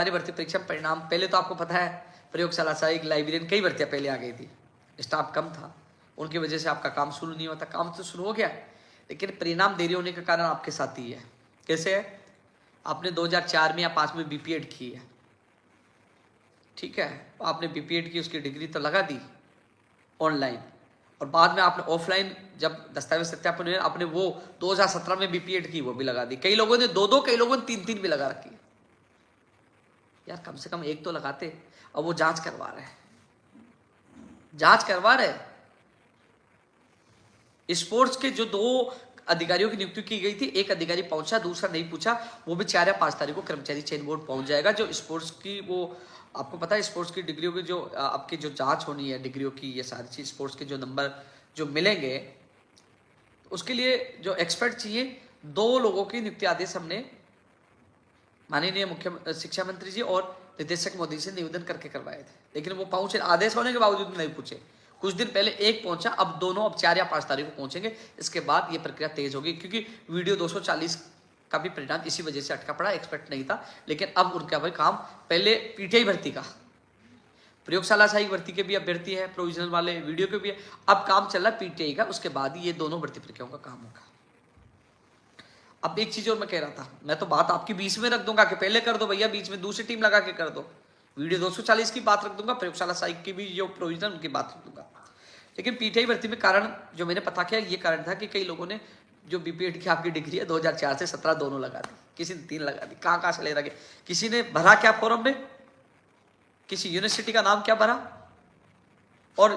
हमारी भर्ती परीक्षा परिणाम पहले तो आपको पता है, प्रयोगशाला सहायक, लाइब्रेरियन, कई भर्तियां पहले आ गई थी, स्टाफ कम था, उनकी वजह से आपका काम शुरू नहीं होता। काम तो शुरू हो गया, लेकिन परिणाम देरी होने के कारण आपके साथ ही है। कैसे है? आपने 2004 में या 5 में बीपीएड की है, ठीक है, आपने बीपीएड की, उसकी डिग्री तो लगा दी ऑनलाइन, और बाद में आपने ऑफलाइन जब दस्तावेज सत्यापन हुए आपने वो 2017 में बीपीएड की, वो भी लगा दी। कई लोगों ने 2-2, कई लोगों ने 3-3 भी लगा रखी। यार कम से कम एक तो लगाते। अब वो जांच करवा रहे हैं, जांच करवा रहे। स्पोर्ट्स के जो 2 अधिकारियों की नियुक्ति की गई थी, एक अधिकारी पहुंचा, दूसरा नहीं पूछा, वो भी 4 या 5 तारीख को कर्मचारी चयन बोर्ड पहुंच जाएगा। जो स्पोर्ट्स की, वो आपको पता है स्पोर्ट्स की डिग्रियों की जो आपकी जो जांच होनी है डिग्रियों की, ये सारी चीज, स्पोर्ट्स के जो नंबर जो मिलेंगे, उसके लिए जो एक्सपर्ट चाहिए, 2 लोगों की नियुक्ति आदेश हमने माननीय मुख्य शिक्षा मंत्री जी और निदेशक मोदी से निवेदन करके करवाए थे, लेकिन वो पहुंचे, आदेश होने के बावजूद नहीं पूछे। कुछ दिन पहले एक पहुंचा, अब दोनों अब 4 या 5 तारीख को पहुंचेंगे। इसके बाद ये प्रक्रिया तेज होगी, क्योंकि वीडियो 240 का भी परिणाम इसी वजह से अटका पड़ा, एक्सपेक्ट नहीं था। लेकिन अब उनका भाई काम, पहले पीटीआई भर्ती का, प्रयोगशाला सहायक भर्ती के भी अभ्यर्थी है, प्रोविजनल वाले वीडियो के भी है, अब काम चल रहा है पीटीआई का। उसके बाद ये दोनों भर्ती प्रक्रियाओं का काम होगा। अब एक चीज और मैं कह रहा था, मैं तो बात आपकी बीच में रख दूंगा कि पहले कर दो भैया, बीच में दूसरी टीम लगा के कर दो। वीडियो 240 की बात रख दूंगा, प्रयोगशाला सहायक की भी जो प्रोविजनल उनकी बात रख दूंगा। लेकिन पीटीआई भर्ती में कारण जो मैंने पता किया, ये कारण था कि कई लोगों ने जो बीपीएड की आपकी डिग्री है 2004 से 17 दोनों लगा दी, किसी ने 3 लगा दी, कहाँ से ले रखे। किसी ने भरा क्या फॉर्म में, किसी यूनिवर्सिटी का नाम क्या भरा, और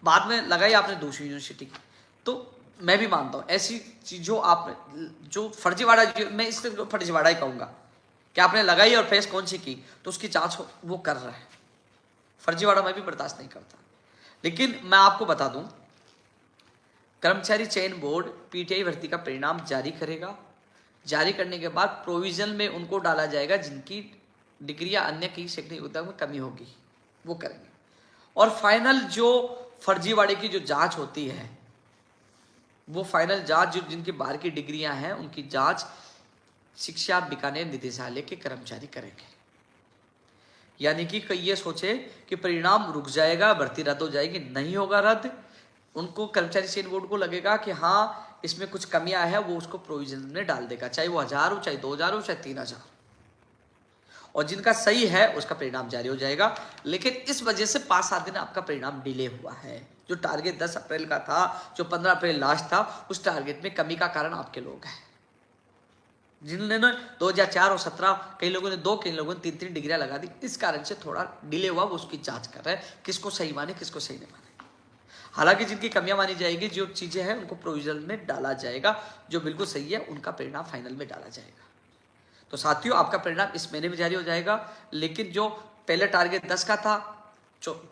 बाद में लगाई आपने दूसरी यूनिवर्सिटी की। तो मैं भी मानता हूँ ऐसी चीजों आप जो फर्जीवाड़ा, मैं इससे फर्जीवाड़ा ही कहूंगा कि आपने लगाई और फेस कौन सी की, तो उसकी जांच वो कर रहा है। फर्जीवाड़ा मैं भी बर्दाश्त नहीं करता। लेकिन मैं आपको बता दूं, कर्मचारी चयन बोर्ड पीटीआई भर्ती का परिणाम जारी करेगा। जारी करने के बाद प्रोविजन में उनको डाला जाएगा जिनकी डिग्री या अन्य कई शैक्षणिक योग्यता में कमी होगी, वो करेंगे। और फाइनल जो फर्जीवाड़े की जो जांच होती है, वो फाइनल जांच जो जिनकी बाहर की डिग्रियां हैं, उनकी जांच शिक्षा बीकानेर निदेशालय के कर्मचारी करेंगे। यानी कि कई ये सोचे कि परिणाम रुक जाएगा, भर्ती रद्द हो जाएगी, नहीं होगा रद्द। उनको कर्मचारी चयन बोर्ड को लगेगा कि हाँ इसमें कुछ कमियां है, वो उसको प्रोविजन में डाल देगा, चाहे वो 1000 हो, चाहे 2000 हो, चाहे 3000, और जिनका सही है उसका परिणाम जारी हो जाएगा। लेकिन इस वजह से 5-7 दिन आपका परिणाम डिले हुआ है। जो टारगेट 10 अप्रैल का था, जो 15 अप्रैल लास्ट था, उस टारगेट में कमी का कारण आपके लोग हैं, जिन्होंने 2004 और 17, कई लोगों ने 2, कई लोगों ने 3-3 डिग्रियां लगा दी। इस कारण से थोड़ा डिले हुआ, वो उसकी जांच कर रहे हैं, किसको सही माने किसको सही नहीं माने। हालांकि जिनकी कमियां मानी जाएगी, जो चीजें हैं, उनको प्रोविजनल में डाला जाएगा, जो बिल्कुल सही है उनका परिणाम फाइनल में डाला जाएगा। तो साथियों, आपका परिणाम इस महीने में जारी हो जाएगा। लेकिन जो पहले टारगेट 10 का था,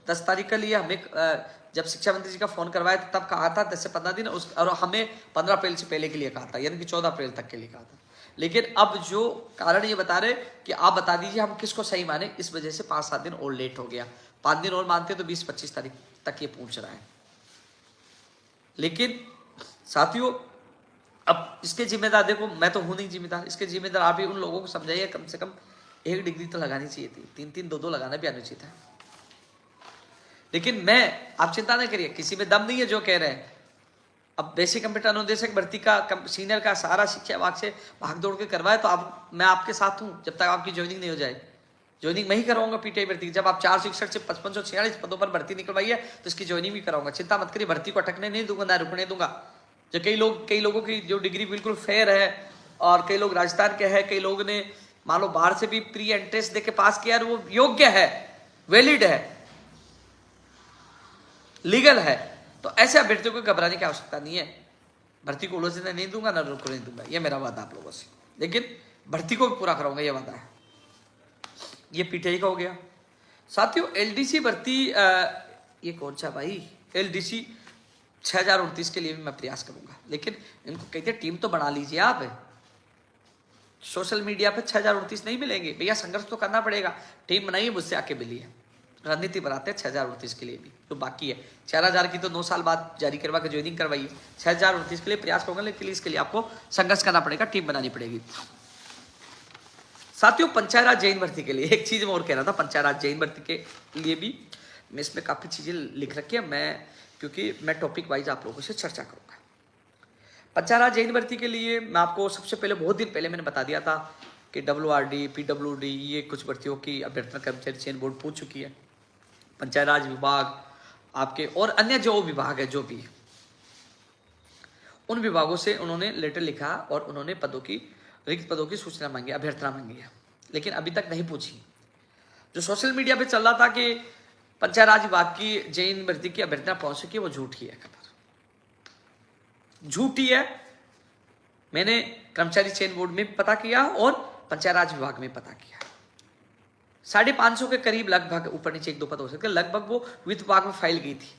10 तारीख के लिए हमें जब शिक्षा मंत्री जी का फोन करवाया था तब कहा था 10 से 15 दिन, और हमें 15 अप्रैल से पहले के लिए कहा था, यानी कि 14 अप्रैल तक के लिए कहा था। लेकिन अब जो कारण ये बता रहे कि आप बता दीजिए हम किसको सही माने, इस वजह से 5-7 दिन और लेट हो गया। 5 दिन और मानते तो 20-25 तारीख तक ये पहुंच रहा है। लेकिन साथियों, अब इसके जिम्मेदार, देखो मैं तो हूं नहीं जिम्मेदार, इसके जिम्मेदार आप ही उन लोगों को समझाइए, कम से कम 1 डिग्री तो लगानी चाहिए थी, 3-3, 2-2 लगाना भी आना चाहिए था। लेकिन मैं, आप चिंता नहीं करिए, किसी में दम नहीं है जो कह रहे हैं। अब बेसिक कंप्यूटर अनुदेशक भर्ती का सीनियर का सारा शिक्षा विभाग से भाग दौड़ के करवाए, तो अब मैं आपके साथ हूं जब तक आपकी ज्वाइनिंग नहीं हो जाए। ज्वाइनिंग मैं ही कराऊंगा पीटीआई भर्ती। जब आप 461 से 5546 पदों पर भर्ती निकलवाई है, तो इसकी ज्वाइनिंग भी कराऊंगा। चिंता मत करिए, भर्ती को अटकने नहीं दूंगा, ना रुकने दूंगा। जो कई लोगों की जो डिग्री बिल्कुल फेयर है, और कई लोग राजस्थान के हैं, कई लोगों ने मान लो बाहर से भी प्री एंट्रेंस देके पास किया, वो योग्य है, वैलिड है, लीगल है, तो ऐसे अभ्यर्थियों को घबराने की आवश्यकता नहीं है। भर्ती को उलझने नहीं दूंगा, ना रुकने दूंगा, ये मेरा वादा आप लोगों से। लेकिन भर्ती को भी पूरा कराऊंगा, ये वादा है। ये पीटीआई का हो गया। साथियों, एलडीसी भर्ती, ये कौन सा भाई, एलडीसी 6039 के लिए भी मैं प्रयास करूंगा। लेकिन इनको कहते टीम तो बना लीजिए आप। सोशल मीडिया पे 6039 नहीं मिलेंगे भैया, संघर्ष तो करना पड़ेगा। टीम बनाइए, मुझसे आके मिलिए, रणनीति बनाते हैं 6039 के लिए भी। तो बाकी है 4000 की तो 9 साल बाद जारी करवा के ज्वाइनिंग करवाइए। 6039 के लिए प्रयास करूंगा, लेकिन इसके लिए आपको संघर्ष करना पड़ेगा, टीम बनानी पड़ेगी। साथियों, पंचायत राज जैन भर्ती के लिए एक चीज मैं और कह रहा था, पंचायत राज जैन भर्ती के लिए भी मैं इसमें काफी चीजें लिख रखी है, मैं क्योंकि मैं टॉपिक वाइज आप लोगों से चर्चा करूंगा। पंचायत राज जैन भर्ती के लिए मैं आपको सबसे पहले बहुत दिन पहले मैंने बता दिया था कि WRD, PWD ये कुछ भर्तियों की अभ्यर्थना कर्मचारी चयन बोर्ड पूछ चुकी है। पंचायत राज विभाग आपके और अन्य जो विभाग है, जो भी उन विभागों से उन्होंने लेटर लिखा और उन्होंने पदों की, रिक्त पदों की सूचना मांगी, अभ्यर्थना मांगी है, लेकिन अभी तक नहीं पूछी। जो सोशल मीडिया पे चल रहा था कि पंचायत राज विभाग की जैन भर्ती की अभ्यर्थना पहुंच चुकी है, वो झूठी है, खबर झूठी है। मैंने कर्मचारी चयन बोर्ड में पता किया और पंचायत राज विभाग में पता किया। 550 के करीब लगभग, ऊपर नीचे 1-2 पद हो सकते, लगभग वो वित्त विभाग में फाइल गई थी,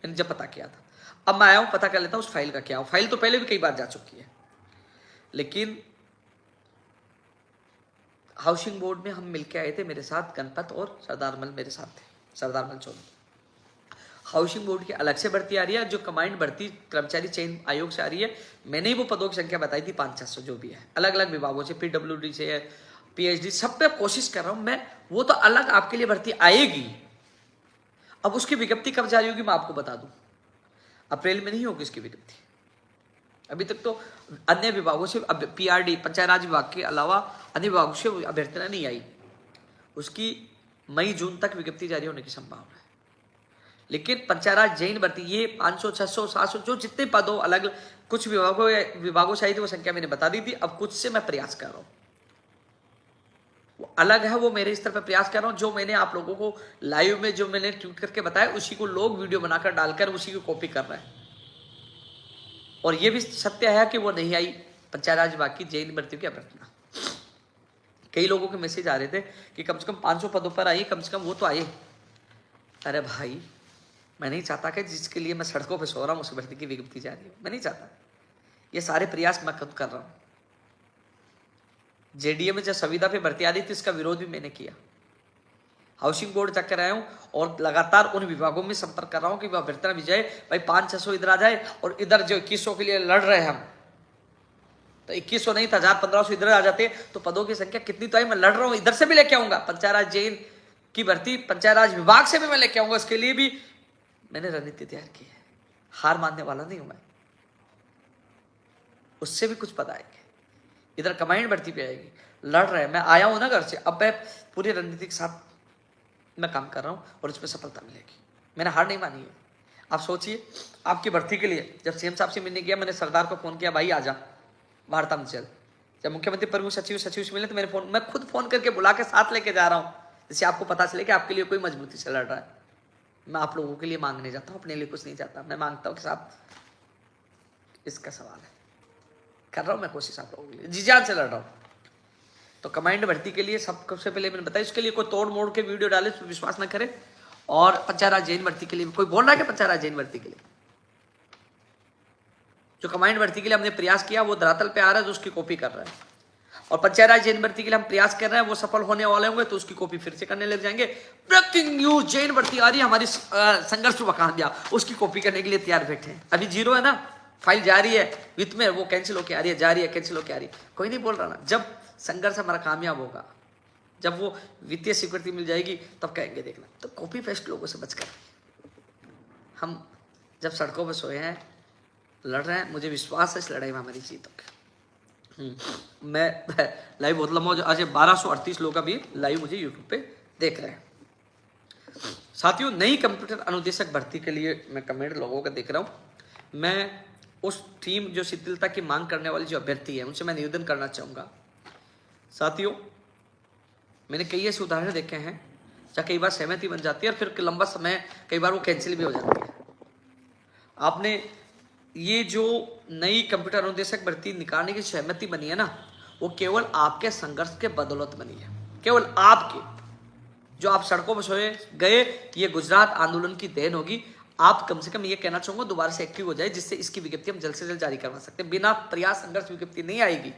मैंने जब पता किया था। अब मैं आया हूं, पता कर लेता हूं उस फाइल का क्या हो। फाइल तो पहले भी कई बार जा चुकी है, लेकिन हाउसिंग बोर्ड में हम मिलके आए थे, मेरे साथ गणपत और सरदार मल मेरे साथ थे, सरदार मल चौधरी। हाउसिंग बोर्ड की अलग से भर्ती आ रही है, जो कमांड भर्ती कर्मचारी चयन आयोग से आ रही है। मैंने ही वो पदों की संख्या बताई थी 500-600 जो भी है, अलग अलग विभागों से, PWD से, PhD, सब पे कोशिश कर रहा हूं मैं। वो तो अलग आपके लिए भर्ती आएगी। अब उसकी विज्ञप्ति कब जारी होगी मैं आपको बता दूं, अप्रैल में नहीं होगी इसकी विज्ञप्ति। अभी तक तो अन्य विभागों से, अब PRD पंचायत राज विभाग के अलावा अन्य विभागों से अभ्यर्थना नहीं आई, उसकी मई-जून तक विज्ञप्ति जारी होने की संभावना है। लेकिन पंचायत राज जैन भर्ती ये 500, 600, 700 जो जितने पद हो, अलग कुछ विभागों से आई थी, वो संख्या मैंने बता दी थी। अब कुछ से मैं प्रयास कर रहा हूं, वो अलग है, वो मेरे स्तर पर प्रयास कर रहा हूं। जो मैंने आप लोगों को लाइव में जो मैंने ट्वीट करके बताया, उसी को लोग वीडियो बनाकर डालकर उसी को कॉपी कर रहे हैं। और ये भी सत्य है कि वो नहीं आई पंचायत राज विभाग की जैन भर्ती की अभ्यर्थना। कई लोगों के मैसेज आ रहे थे कि कम से कम 500 पदों पर आई, कम से कम वो तो आए। अरे भाई, मैं नहीं चाहता कि जिसके लिए मैं सड़कों पे सो रहा हूँ उस भर्ती की विज्ञप्ति जारी हो, मैं नहीं चाहता। ये सारे प्रयास मैं खुद कर रहा हूँ। JDA में जब संविदा पे भर्ती आ रही थी, इसका विरोध भी मैंने किया। हाउसिंग बोर्ड चक्कर आया हूँ और लगातार उन विभागों में संपर्क कर रहा हूँ कि वह अभ्यर्थना भी जाए। भाई 500-600 इधर आ जाए, और इधर जो 2100 के लिए लड़ रहे हैं हम, तो 2100 नहीं था, 1500 इधर आ जाते तो पदों की संख्या कितनी तो आई। मैं लड़ रहा हूँ, इधर से भी लेके आऊंगा पंचायत राज जैन की भर्ती, पंचायत राज विभाग से भी मैं लेके आऊंगा। इसके लिए भी मैंने रणनीति तैयार की है, हार मानने वाला नहीं हूं मैं। उससे भी पद पद आएंगे, इधर कमांड भर्ती पे आएगी, लड़ रहे हैं। मैं आया हूं ना घर से, अब मैं पूरी रणनीति के साथ मैं काम कर रहा हूं और इसमें सफलता मिलेगी। मैंने हार नहीं मानी है। आप सोचिए, आपकी भर्ती के लिए जब CM साहब से मिलने गया, मैंने सरदार को फोन किया, भाई आजा वार्ता में चल। जब मुख्यमंत्री प्रमुख सचिव से मिले तो मैं खुद फोन करके बुला के साथ लेके जा रहा हूँ, जिससे आपको पता चले कि आपके लिए कोई मजबूती से लड़ रहा है। मैं आप लोगों के लिए मांगने जाता हूँ, अपने लिए कुछ नहीं चाहता। मैं मांगता हूँ कि साहब इसका सवाल है, कर रहा हूँ मैं कोशिश आप लोगों के लिए, जी जान से लड़ रहा हूँ। तो कमांड भर्ती के लिए सबसे पहले मैंने बताया, इसके लिए कोई तोड़ मोड़ के वीडियो डाले तो विश्वास ना करे। और पंचायत राज जैन भर्ती के लिए कोई बोल रहा है कि पंचायत राज जैन भर्ती के लिए जो कमांड भर्ती के लिए हमने प्रयास किया वो धरातल पे आ रहा है, जो उसकी कॉपी कर रहा है। और पंचायत राज जैन भर्ती के लिए हम प्रयास कर रहे हैं, वो सफल होने वाले होंगे तो उसकी कॉपी फिर से करने लग जाएंगे। ब्रेकिंग न्यूज, जैन भर्ती आ रही है, हमारी संघर्ष वकांध्या, उसकी कॉपी करने के लिए तैयार बैठे हैं। अभी 0 है ना, फाइल जारी है वित्त में, वो कैंसिल होकर आ रही है, जारी है, कैंसिल होकर आ रही है। कोई नहीं बोल रहा ना, जब संघर्ष हमारा कामयाब होगा, जब वो वित्तीय स्वीकृति मिल जाएगी, तब कहेंगे देखना। तो कॉपी पेस्ट लोगों से बचकर, हम जब सड़कों पर सोए हैं, लड़ रहे हैं, मुझे विश्वास है इस लड़ाई में हमारी जीत होगी। मैं लाइव बहुत लंबा हो, आज 1238 लोग अभी लाइव मुझे यूट्यूब पे देख रहे हैं। साथियों, नई कंप्यूटर अनुदेशक भर्ती के लिए मैं कमेंट लोगों का देख रहा हूं। मैं उस टीम जो शिथिलता की मांग करने वाली जो अभ्यर्थी है, उनसे मैं निवेदन करना चाहूंगा। साथियों, मैंने कई ऐसे उदाहरण देखे हैं जहाँ कई बार सहमति बन जाती है और फिर लंबा समय कई बार वो कैंसिल भी हो जाती है। आपने ये जो नई कंप्यूटर अनुदेशक भर्ती निकालने की सहमति बनी है ना, वो केवल आपके संघर्ष के बदौलत बनी है, केवल आपके, जो आप सड़कों पर सोए गए, ये गुजरात आंदोलन की देन होगी। आप कम से कम ये कहना चाहूंगा दोबारा से एक्टिव हो जाए, जिससे इसकी विज्ञप्ति हम जल्द से जल्द जारी करवा सकते हैं। बिना प्रयास संघर्ष विज्ञप्ति नहीं आएगी।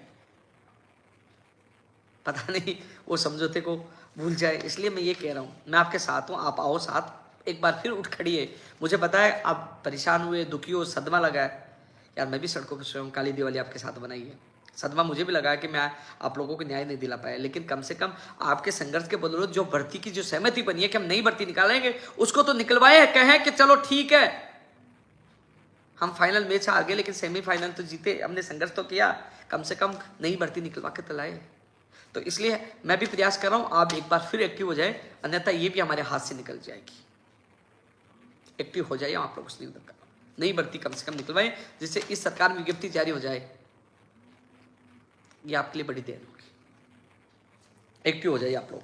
पता नहीं वो समझौते को भूल जाए, इसलिए मैं ये कह रहा हूँ, मैं आपके साथ हूँ, आप आओ साथ, एक बार फिर उठ खड़िए। मुझे पता है आप परेशान हुए, दुखी हो, सदमा लगा है, यार मैं भी सड़कों पर सोया हूँ, काली दिवाली आपके साथ बनाई है, सदमा मुझे भी लगा कि मैं आप लोगों को न्याय नहीं दिला पाया, लेकिन कम से कम आपके संघर्ष के बदौलत जो भर्ती की जो सहमति बनी है कि हम नई भर्ती निकालेंगे, उसको तो निकलवाए, कहें कि चलो ठीक है हम फाइनल मैच हार गए लेकिन सेमीफाइनल तो जीते, हमने संघर्ष तो किया, कम से कम नई भर्ती निकलवा के तो लाए। तो इसलिए मैं भी प्रयास कर रहा हूं आप एक बार फिर एक्टिव हो जाए, अन्यथा ये भी हमारे हाथ से निकल जाएगी। एक्टिव हो जाइए आप लोग, उस निवेदन का नई भर्ती कम से कम निकलवाएं, जिससे इस सरकार में विज्ञप्ति जारी हो जाए, ये आपके लिए बड़ी देर होगी। एक्टिव हो जाइए आप लोग।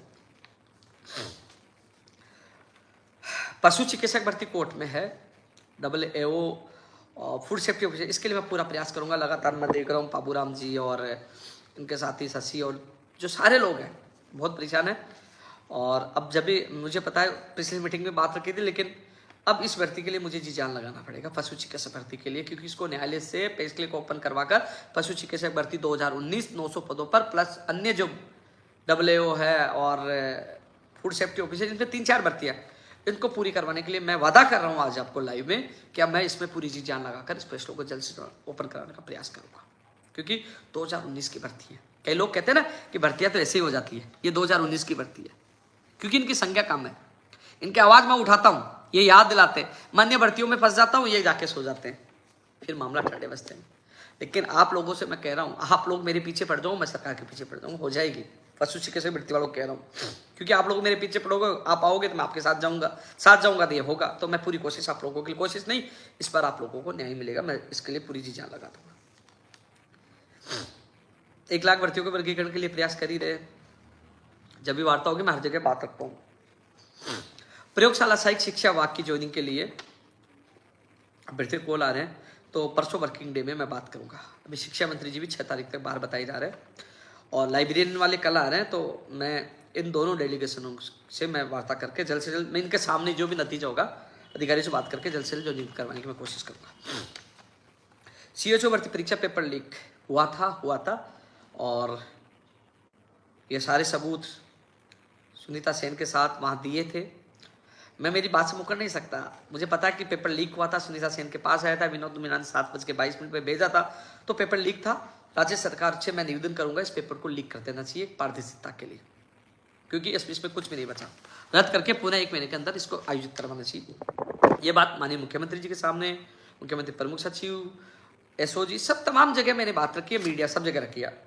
पशु चिकित्सक भर्ती कोर्ट में है, AAO फूड सेफ्टी ऑफिसर, इसके लिए मैं पूरा प्रयास करूंगा। लगातार मैं देख रहा हूँ बाबूराम जी और इनके साथी शशि और जो सारे लोग हैं बहुत परेशान हैं। और अब जब भी मुझे पता है पिछली मीटिंग में बात रखी थी, लेकिन अब इस भर्ती के लिए मुझे जी जान लगाना पड़ेगा पशु चिकित्सक भर्ती के लिए, क्योंकि इसको न्यायालय से पे स्केल को ओपन करवाकर पशु चिकित्सक भर्ती 2019 900 पदों पर प्लस अन्य जो AAO है और फूड सेफ्टी ऑफिसर, इनमें 3-4 भर्तियां, इनको पूरी करवाने के लिए मैं वादा कर रहा हूं आज आपको लाइव में कि अब मैं इसमें पूरी जी जान लगाकर इस फैसलों को जल्द से ओपन कराने का प्रयास करूंगा, क्योंकि 2019 की भर्ती है। कई लोग कहते हैं ना कि भर्तियां तो ऐसे ही हो जाती है, ये 2019 की भर्ती है, क्योंकि इनकी संख्या कम है। इनकी आवाज मैं उठाता हूं, ये याद दिलाते, मान्य भर्तियों में फंस जाता हूं, ये जाके सो जाते हैं, फिर मामला ठंडे बसते हैं। लेकिन आप लोगों से मैं कह रहा हूं, आप लोग मेरे पीछे पड़ जाओ, मैं सरकार के पीछे पड़ जाऊंगा, हो जाएगी। पशु चिकित्सक भर्ती वालों को कह रहा हूं, क्योंकि आप लोग मेरे पीछे पड़ोगे, आप आओगे तो मैं आपके साथ जाऊंगा तो ये होगा। तो मैं पूरी कोशिश आप लोगों के लिए, कोशिश नहीं, इस पर आप लोगों को न्याय मिलेगा, मैं इसके लिए पूरी जी जान लगा दूंगा। 1 लाख भर्तियों के वर्गीकरण के लिए प्रयास कर ही रहे। जब भी वार्ता होगी मैं हर जगह बात रखता हूँ। प्रयोगशाला सहायक शिक्षा वाक की ज्वाइनिंग के लिए अभ्यर्थी कॉल आ रहे हैं, तो परसों वर्किंग डे में मैं बात करूंगा। अभी शिक्षा मंत्री जी भी 6 तारीख तक बाहर बताए जा रहे हैं, और लाइब्रेरियन वाले कल आ रहे हैं, तो मैं इन दोनों डेलीगेशनों से मैं वार्ता करके जल्द से जल्द, मैं इनके सामने जो भी नतीजा होगा अधिकारी से बात करके जल्द से जल्द जो नियुक्त करवाने की मैं कोशिश करूँगा। CHO भर्ती परीक्षा पेपर लीक हुआ था, और ये सारे सबूत सुनीता सेन के साथ वहाँ दिए थे। मैं मेरी बात से मुकर नहीं सकता, मुझे पता है कि पेपर लीक हुआ था, सुनीता सेन के पास आया था, विनोद मीना ने 7:22 पे भेजा था, तो पेपर लीक था। राज्य सरकार से मैं निवेदन करूंगा इस पेपर को लीक कर देना चाहिए पारदर्शिता के लिए, क्योंकि इसमें कुछ भी नहीं बचा, रद्द करके पुनः 1 महीने के अंदर इसको आयोजित करवाना चाहिए। ये बात माननीय मुख्यमंत्री जी के सामने, मुख्यमंत्री प्रमुख सचिव, SOG, सब तमाम जगह मैंने बात रखी है, मीडिया सब जगह रखी है।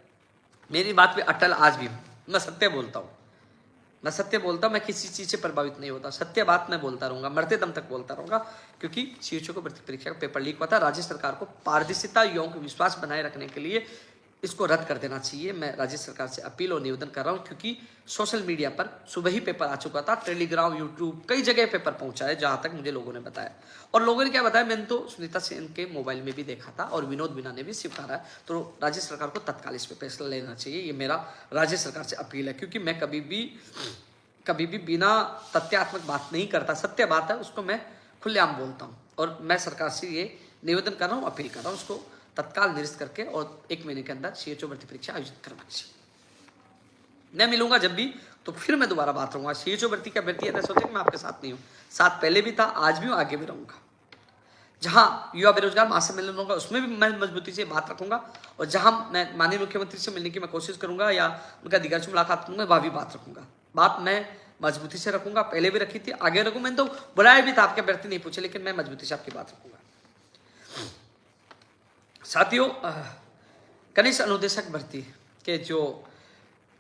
मेरी बात पे अटल आज भी हूँ, मैं सत्य बोलता हूँ, मैं किसी चीज़ से प्रभावित नहीं होता, सत्य बात मैं बोलता रहूँगा, मरते दम तक बोलता रहूँगा। क्योंकि CHO को भर्ती परीक्षा का पेपर लीक हुआ था, राज्य सरकार को पारदर्शिता, युवाओं को विश्वास बनाए रखने के लिए इसको रद्द कर देना चाहिए। मैं राज्य सरकार से अपील और निवेदन कर रहा हूँ, क्योंकि सोशल मीडिया पर सुबह ही पेपर आ चुका था, टेलीग्राम, यूट्यूब, कई जगह पेपर पहुंचा है, जहां तक मुझे लोगों ने बताया। और लोगों ने क्या बताया, मैंने तो सुनीता सेन के मोबाइल में भी देखा था, और विनोद मीना ने भी स्वीकारा है। तो राज्य सरकार को तत्काल इस पर फैसला लेना चाहिए, ये मेरा राज्य सरकार से अपील है। क्योंकि मैं कभी भी बिना तथ्यात्मक बात नहीं करता, सत्य बात है उसको मैं खुलेआम बोलता हूँ, और मैं सरकार से ये निवेदन कर रहा हूँ, अपील कर रहा हूँ, उसको तत्काल निरस्त करके और 1 महीने के अंदर CHO भर्ती परीक्षा आयोजित करवानी चाहिए। मैं मिलूंगा जब भी, तो फिर मैं दोबारा बात करूंगा। CHO भर्ती का भर्ती है, सोचे मैं आपके साथ नहीं हूँ, साथ पहले भी था, आज भी हूँ, आगे भी रहूंगा। जहां युवा बेरोजगार महासम्मेलन होगा उसमें भी मैं मजबूती से बात रखूंगा, और जहां मैं माननीय मुख्यमंत्री से मिलने की मैं कोशिश करूंगा या उनका अधिकारी से मुलाकात करूंगा, वहां भी बात रखूंगा। बात मैं मजबूती से रखूंगा, पहले भी रखी थी, आगे रखूँ। मैंने तो बुलाया भी था, आपके अभ्यर्थी नहीं पूछे, लेकिन मैं मजबूती से आपकी बात रखूंगा। साथियों, कनिष्ठ अनुदेशक भर्ती के जो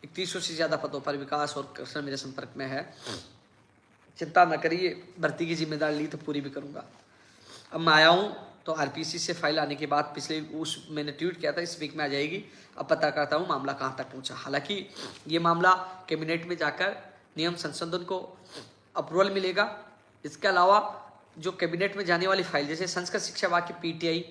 3100 से ज्यादा पदों पर विकास और कृष्ण मेरे संपर्क में है, चिंता न करिए, भर्ती की जिम्मेदारी ली तो पूरी भी करूंगा। अब मैं आया हूँ तो RPC से फाइल आने के बाद मैंने ट्वीट किया था, इस वीक में आ जाएगी। अब पता करता हूँ मामला कहाँ तक पहुँचा। हालांकि ये मामला कैबिनेट में जाकर नियम संशोधन को अप्रूवल मिलेगा। इसके अलावा जो कैबिनेट में जाने वाली फाइल, जैसे संस्कृत शिक्षा वाक की PTI,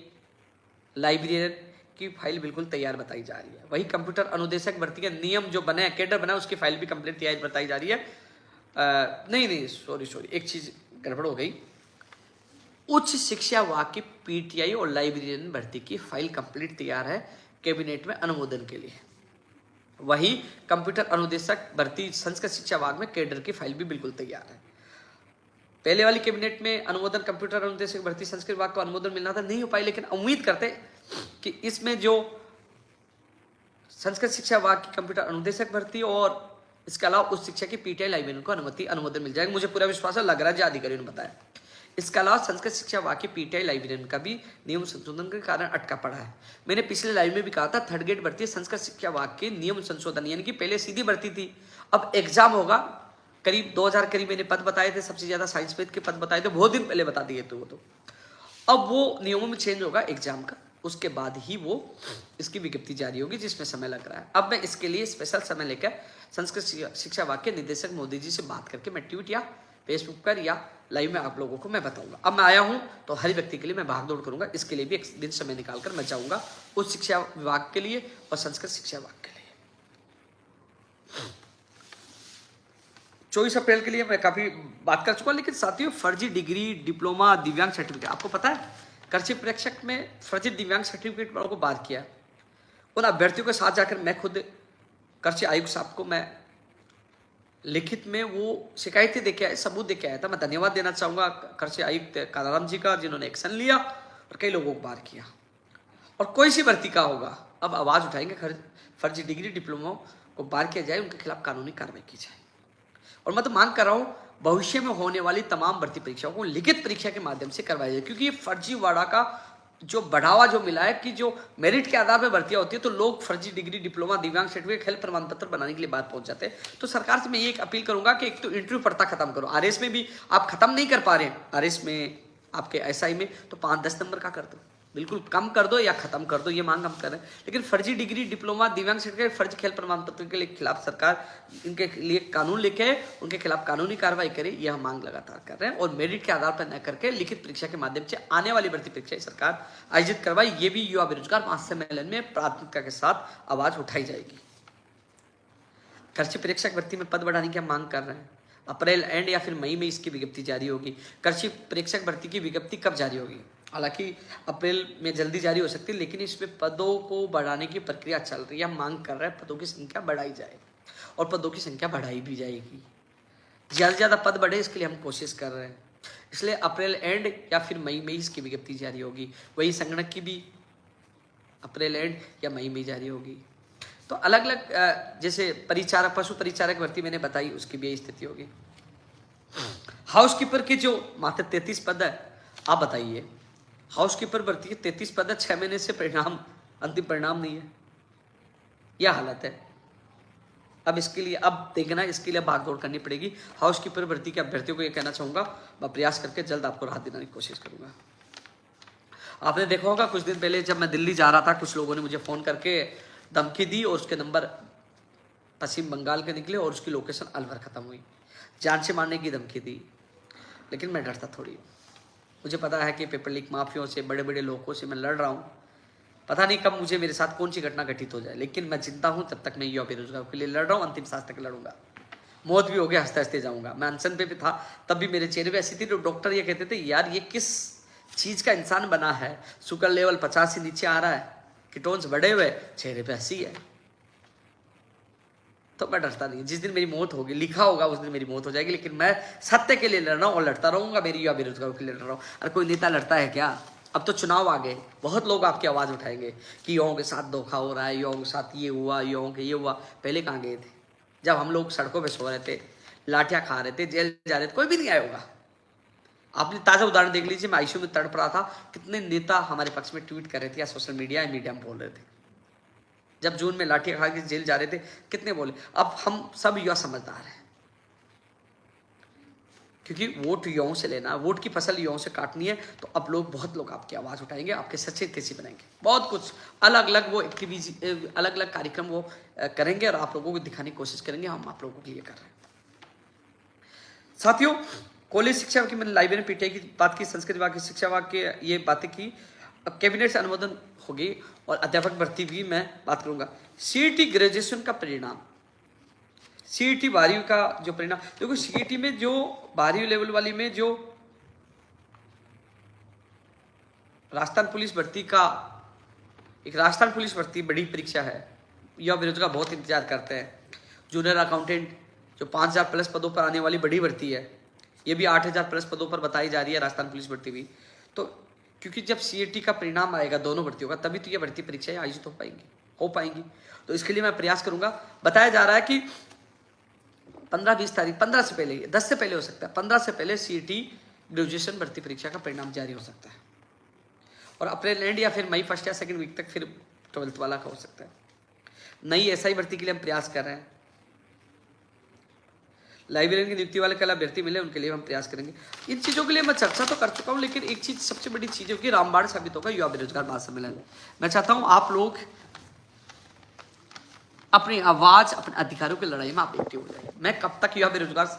लाइब्रेरियन की फाइल बिल्कुल तैयार बताई जा रही है। वही कंप्यूटर अनुदेशक भर्ती के नियम जो बने, कैडर बना, उसकी फाइल भी कंप्लीट तैयार बताई जा रही है। नहीं, सॉरी, एक चीज गड़बड़ हो गई। उच्च शिक्षा वाक की PTI और लाइब्रेरियन भर्ती की फाइल कंप्लीट तैयार है कैबिनेट में अनुमोदन के लिए। वही कंप्यूटर अनुदेशक भर्ती संस्कृत शिक्षा वाक में कैडर की फाइल भी बिल्कुल तैयार है। पहले वाली कैबिनेट में अनुमोदन कंप्यूटर अनुदेशक भर्ती संस्कृत वाक को अनुमोदन मिलना था, नहीं हो पाई, लेकिन उम्मीद करते कि इसमें जो संस्कृत शिक्षा विभाग की कंप्यूटर अनुदेशक भर्ती और इसके अलावा उस शिक्षा की पीटीआई लाइब्रेरियन को अनुमोदन मिल जाएगा। मुझे पूरा विश्वास है, लग रहा है जो अधिकारियों ने बताया। इसके अलावा संस्कृत शिक्षा विभाग की पीटीआई लाइब्रेरियन का भी नियम संशोधन के कारण अटका पड़ा है। मैंने पिछले लाइव में भी कहा था, थर्ड ग्रेड भर्ती संस्कृत शिक्षा विभाग के नियम संशोधन, यानी कि पहले सीधी भर्ती थी, अब एग्जाम होगा। करीब 2000 करीब मैंने पद बताए थे, सबसे ज्यादा साइंस वेद के पद बताए थे, बहुत दिन पहले बता दिए थे वो तो। अब वो नियमों में चेंज होगा एग्जाम का, उसके बाद ही वो इसकी विज्ञप्ति जारी होगी, जिसमें समय लग रहा है। अब मैं इसके लिए स्पेशल समय लेकर संस्कृत शिक्षा विभाग के निदेशक मोदी जी से बात करके मैं ट्वीट या फेसबुक पर या लाइव में आप लोगों को मैं बताऊंगा। अब मैं आया हूं तो हर व्यक्ति के लिए मैं भागदौड़ करूंगा, इसके लिए भी एक दिन समय निकालकर मैं जाऊंगा उच्च शिक्षा विभाग के लिए और संस्कृत शिक्षा विभाग के लिए। 24 अप्रैल के लिए मैं काफी बात कर चुका, लेकिन साथियों फर्जी डिग्री, डिप्लोमा, दिव्यांग सर्टिफिकेट, आपको पता है कृषि प्रेक्षक में फर्जी दिव्यांग सर्टिफिकेट वालों को बात किया। उन अभ्यर्थियों के साथ जाकर मैं खुद कृषि आयुक्त साहब को मैं लिखित में वो शिकायतें देके आया, सबूत देके आया था। मैं धन्यवाद देना चाहूंगा कृषि आयुक्त कालाराम जी का, जिन्होंने एक्शन लिया और कई लोगों को बाहर किया। और कोई सी भर्ती का होगा, अब आवाज उठाएंगे, फर्जी डिग्री, डिप्लोमा को बाहर किया जाए, उनके खिलाफ कानूनी कार्रवाई की जाए। और मैं तो मांग कर रहा हूं भविष्य में होने वाली तमाम भर्ती परीक्षाओं को लिखित परीक्षा के माध्यम से करवाया जाए, क्योंकि ये फर्जीवाड़ा का जो बढ़ावा जो मिला है कि जो मेरिट के आधार पर भर्तियां होती है तो लोग फर्जी डिग्री, डिप्लोमा, दिव्यांग सर्टिफिकेट, हेल्थ प्रमाण पत्र बनाने के लिए बाहर पहुंच जाते हैं। तो सरकार से मैं ये एक अपील करूंगा कि एक तो इंटरव्यू पढ़ता खत्म करो। आरएस में भी आप खत्म नहीं कर पा रहे हैं, आरएस में आपके एसआई में तो 5-10 नंबर का कर दो, बिल्कुल कम कर दो या खत्म कर दो, ये मांग हम कर रहे हैं। लेकिन फर्जी डिग्री, डिप्लोमा, दिव्यांग सर्टिफिकेट, फर्जी खेल प्रमाण पत्र के खिलाफ सरकार इनके लिए कानून लेके आए, उनके खिलाफ कानूनी कार्रवाई करे, यह हम मांग लगातार कर रहे हैं। और मेरिट के आधार पर न करके लिखित परीक्षा के माध्यम से आने वाली भर्ती परीक्षा सरकार आयोजित करवाई, ये भी युवा बेरोजगार महासम्मेलन में प्राथमिकता के साथ आवाज उठाई जाएगी। कृषि प्रेक्षक भर्ती में पद बढ़ाने की हम मांग कर रहे हैं। अप्रैल एंड या फिर मई में इसकी विज्ञप्ति जारी होगी। कृषि प्रेक्षक भर्ती की विज्ञप्ति कब जारी होगी? हालांकि अप्रैल में जल्दी जारी हो सकती है, लेकिन इसमें पदों को बढ़ाने की प्रक्रिया चल रही है। हम मांग कर रहे हैं पदों की संख्या बढ़ाई जाए और पदों की संख्या बढ़ाई भी जाएगी। ज़्यादा से ज़्यादा पद बढ़े इसके लिए हम कोशिश कर रहे हैं। इसलिए अप्रैल एंड या फिर मई में इसकी विज्ञप्ति जारी होगी। वही संगणक की भी अप्रैल एंड या मई में जारी होगी। तो अलग अलग जैसे परिचारक, पशु परिचारक भर्ती मैंने बताई, उसकी भी यही स्थिति होगी। हाउसकीपर के जो मात्र 33 पद है, आप बताइए, हाउसकीपर भर्ती के 33 पद है, 6 महीने से परिणाम, अंतिम परिणाम नहीं है, यह हालत है। अब इसके लिए अब देखना, इसके लिए भागदौड़ करनी पड़ेगी। हाउसकीपर भर्ती के अभ्यर्थियों को यह कहना चाहूंगा, मैं प्रयास करके जल्द आपको राहत दिलाने की कोशिश करूंगा। आपने देखा होगा कुछ दिन पहले जब मैं दिल्ली जा रहा था, कुछ लोगों ने मुझे फोन करके धमकी दी और उसके नंबर पश्चिम बंगाल के निकले और उसकी लोकेशन अलवर खत्म हुई। जान से मारने की धमकी दी, लेकिन मैं डरता थोड़ी हूँ। मुझे पता है कि पेपर लीक माफियों से, बड़े बड़े लोगों से मैं लड़ रहा हूँ। पता नहीं कब मुझे, मेरे साथ कौन सी घटना घटित हो जाए, लेकिन मैं जिंदा हूँ तब तक मैं युवा बेरोजगारों के लिए लड़ रहा हूँ, अंतिम सांस तक लड़ूंगा। मौत भी हो गया, हंसते हंसते जाऊंगा। मैं अनशन पे भी था, तब भी मेरे चेहरे पे ऐसी थी, तो डॉक्टर ये कहते थे, यार ये किस चीज का इंसान बना है, शुगर लेवल 50 से नीचे आ रहा है, कीटोन्स बढ़े हुए, चेहरे पे हंसी है। तो मैं डरता नहीं। जिस दिन मेरी मौत होगी, लिखा होगा उस दिन मेरी मौत हो जाएगी, लेकिन मैं सत्य के लिए लड़ रहा हूँ और लड़ता रहूंगा। मेरी युवा बेरोजगारों के लिए लड़ रहा हूँ। और कोई नेता लड़ता है क्या? अब तो चुनाव आ गए, बहुत लोग आपकी आवाज उठाएंगे कि युवाओं के साथ धोखा हो रहा है, युवाओं के साथ ये हुआ, युवाओं के ये हुआ। पहले कहाँ गए थे? जब हम लोग सड़कों पर सो रहे थे, लाठियां खा रहे थे, जेल जा रहे थे, कोई भी नहीं आया होगा। आपने ताजा उदाहरण देख लीजिए, मैं आईसीयू में तड़प रहा था, कितने नेता हमारे पक्ष में ट्वीट कर रहे थे या सोशल मीडिया या मीडिया में बोल रहे थे। जब जून में लाठियां खा के जेल जा रहे थे, कितने बोले। अब हम सब युवा समझदार हैं, क्योंकि वोट युवाओं से लेना, वोट की फसल युवाओं से काटनी है। तो अब लोग, बहुत लोग आपकी आवाज उठाएंगे, आपके सच्चे हितैषी बनाएंगे, बहुत कुछ अलग अलग वो एक्टिविटी, अलग अलग कार्यक्रम वो करेंगे और आप लोगों को दिखाने की कोशिश करेंगे। हम आप लोगों के लिए कर रहे हैं। साथियों, कॉलेज शिक्षा की मैंने लाइब्रेरी पीटीआई की बात की, संस्कृत विभाग की, शिक्षा विभाग की ये बातें की। कैबिनेट से अनुमोदन होगी और अध्यापक भर्ती भी मैं बात करूंगा। सीईटी ग्रेजुएशन का परिणाम, सीईटी 12वीं का जो परिणाम, देखो सीईटी में जो 12वीं लेवल वाली में जो राजस्थान पुलिस भर्ती का, एक राजस्थान पुलिस भर्ती बड़ी परीक्षा है, युवा बेरोजगार बहुत इंतजार करते हैं। जूनियर अकाउंटेंट जो 5000 प्लस पदों पर आने वाली बड़ी भर्ती है, ये भी 8000 प्लस पदों पर बताई जा रही है राजस्थान पुलिस भर्ती भी। तो क्योंकि जब सीईटी का परिणाम आएगा दोनों भर्तियों का, तभी तो ये भर्ती परीक्षाएं आयोजित हो पाएंगी। हो पाएंगी। तो इसके लिए मैं प्रयास करूंगा। बताया जा रहा है कि 15-20 तारीख, 15 से पहले, 10 से पहले हो सकता है, 15 से पहले सीईटी ग्रेजुएशन भर्ती परीक्षा का परिणाम जारी हो सकता है, और अप्रैल एंड या फिर मई फर्स्ट या सेकंड वीक तक फिर 12th वाला का हो सकता है। नई एसआई भर्ती के लिए हम प्रयास कर रहे हैं। लाइब्रेरियन की नियुक्ति वाले कल अभ्यर्थी मिले, उनके लिए हम प्रयास करेंगे। इन चीज़ों के लिए मैं चर्चा तो कर चुका हूँ, लेकिन एक चीज़ सबसे बड़ी चीज़ है कि रामबाण साबित होगा युवा बेरोजगार महासम्मेलन। मैं चाहता हूँ आप लोग अपनी आवाज, अपने अधिकारों की लड़ाई में आप एक्टिव हो जाए। मैं कब तक युवा बेरोजगार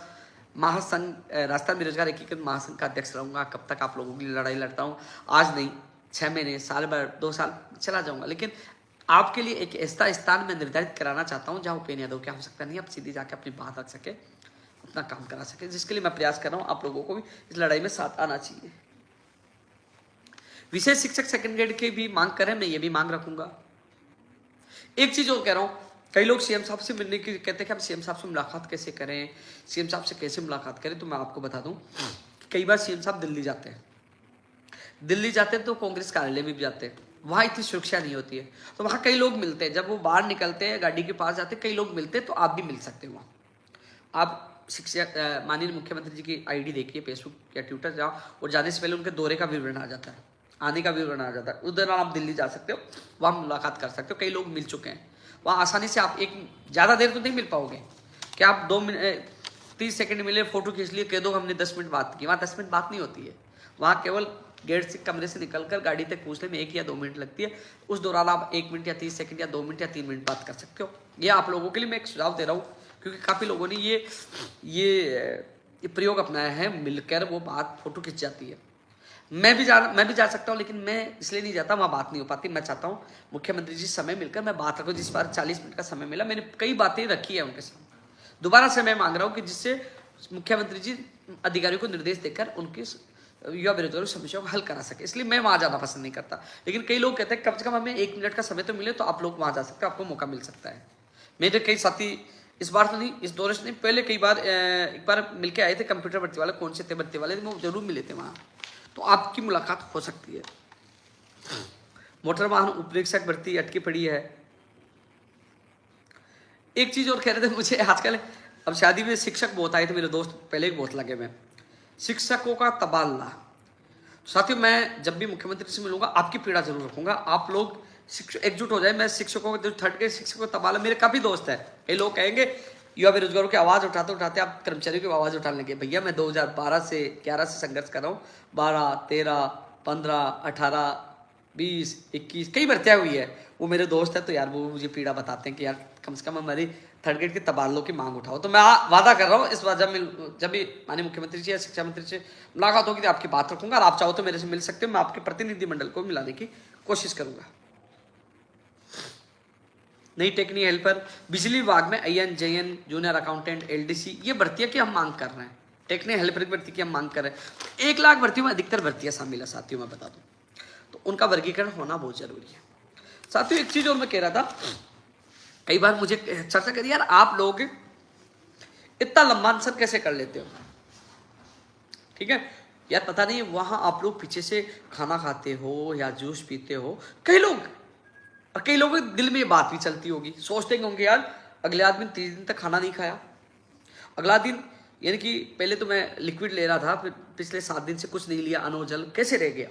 महासंघ, राजस्थान बेरोजगार एकीकृत महासंघ का अध्यक्ष रहूंगा, कब तक आप लोगों की लड़ाई लड़ता हूँ, आज नहीं 6 महीने, साल भर, 2 साल चला जाऊंगा, लेकिन आपके लिए एक ऐसा स्थान में निर्धारित कराना चाहता हूँ जहाँ उपेन्द्र यादव की आवश्यकता नहीं, आप सीधी जाके अपनी बात रख सके, अपना काम करा सके, जिसके लिए मैं प्रयास कर रहा हूँ। आप लोगों को भी इस लड़ाई में साथ आना चाहिए। विशेष शिक्षक सेकंड ग्रेड की भी मांग करें, मैं ये भी मांग रखूंगा। एक चीज और कह रहा हूँ, कई लोग सीएम साहब से मिलने की कहते हैं कि हम सीएम साहब से मुलाकात कैसे करें, सीएम साहब से कैसे मुलाकात करें। तो मैं आपको बता दूं, कई बार सीएम साहब दिल्ली जाते हैं, दिल्ली जाते हैं तो कांग्रेस कार्यालय में भी जाते हैं, वहां इतनी सुरक्षा नहीं होती है, तो वहां कई लोग मिलते हैं। जब वो बाहर निकलते हैं, गाड़ी के पास जाते हैं, कई लोग मिलते हैं, तो आप भी मिल सकते हो वहाँ। आप शिक्षा माननीय मुख्यमंत्री जी की आईडी देखिए फेसबुक या ट्विटर जाओ, और जाने से पहले उनके दौरे का विवरण आ जाता है, आने का विवरण आ जाता है, उस दौरान आप दिल्ली जा सकते हो, वहाँ मुलाकात कर सकते हो। कई लोग मिल चुके हैं वहाँ, आसानी से आप एक ज़्यादा देर तो नहीं मिल पाओगे कि आप 2 मिनट 30 सेकंड मिले, फोटो खींच लिए, कह दो हमने 10 मिनट बात की। वहाँ 10 मिनट बात नहीं होती है, वहाँ केवल गेट से, कमरे से निकलकर गाड़ी तक पहुँचने में 1 या 2 मिनट लगती है। उस दौरान आप 1 मिनट या 30 सेकंड या 2 मिनट या 3 मिनट बात कर सकते हो। ये आप लोगों के लिए मैं एक सुझाव दे रहा हूँ, क्योंकि काफ़ी लोगों ने ये प्रयोग अपनाया है, मिलकर वो बात फोटो खिंच जाती है। मैं भी जा सकता हूँ, लेकिन मैं इसलिए नहीं जाता, वहाँ बात नहीं हो पाती। मैं चाहता हूँ मुख्यमंत्री जी समय मिलकर मैं बात रखूँ। जिस बार 40 मिनट का समय मिला, मैंने कई बातें रखी है उनके साथ, दोबारा समय मांग रहा हूँ कि जिससे मुख्यमंत्री जी अधिकारियों को निर्देश देकर उनकी युवा बेरोजगारी समस्या को हल करा सके। इसलिए मैं वहाँ जाना पसंद नहीं करता, लेकिन कई लोग कहते हैं कम से कम हमें 1 मिनट का समय तो मिले, तो आप लोग वहाँ जा सकते हो, आपको मौका मिल सकता है। मेरे कई साथी इस बार तो नहीं, इस दौरे से नहीं, पहले कई बार एक बार मिलके आए थे कंप्यूटर भर्ती वाले, कौन से थे भर्ती वाले, वो जरूर मिले थे वहाँ, तो आपकी मुलाकात हो सकती है। मोटर वाहन उपरीक्षक भर्ती अटकी पड़ी है। एक चीज और कह रहे थे मुझे, आजकल अब शादी में शिक्षक बहुत आए थे, मेरे दोस्त पहले ही बहुत लगे हुए, शिक्षकों का तबादला। साथियों, मैं जब भी मुख्यमंत्री से मिलूंगा आपकी पीड़ा जरूर रखूंगा, आप लोग शिक्षक एकजुट हो जाए। मैं शिक्षकों को, जो 3rd ग्रेड शिक्षकों का तबादला, मेरे काफी दोस्त है, कई लोग कहेंगे युवा बेरोजगारों की आवाज उठाते उठाते आप कर्मचारियों की आवाज उठाने लगे। भैया मैं 2012 से 11 से संघर्ष कर रहा हूँ, 12, 13, 15, 18, 20, 21 कई भर्तियां हुई है। वो मेरे दोस्त है, तो यार वो मुझे पीड़ा बताते हैं कि यार कम से कम हमारी 3rd ग्रेड के तबादलों की मांग उठाओ। तो मैं वादा कर रहा हूँ, इस बार जब भी माननीय मुख्यमंत्री जी या शिक्षा मंत्री से मुलाकात होगी तो आपकी बात रखूंगा, और आप चाहो तो मेरे से मिल सकते हो, मैं आपके प्रतिनिधिमंडल को मिलाने की कोशिश करूंगा। नई टेक्निकल हेल्पर, बिजली विभाग में IN, JN, junior accountant, LDC, ये भर्तियां की हम मांग कर रहे हैं। टेक्निकल हेल्पर की भर्ती की हम मांग कर रहे हैं। 1 लाख भर्तियों में अधिकतर भर्तियां शामिल है साथियों, मैं बता दूं, तो उनका वर्गीकरण होना बहुत जरूरी है। साथियों, एक चीज और मैं कह रहा था, कई बार मुझे चर्चा करी, यार आप लोग इतना लंबा आंसर कैसे कर लेते हो? ठीक है यार, पता नहीं वहां आप लोग पीछे से खाना खाते हो या जूस पीते हो, कई लोग, और कई लोगों के दिल में ये बात भी चलती होगी, सोचते होंगे यार अगले आदमी 30 दिन तक खाना नहीं खाया, अगला दिन, यानी कि पहले तो मैं लिक्विड ले रहा था, फिर पिछले 7 दिन से कुछ नहीं लिया, अन्न जल कैसे रह गया?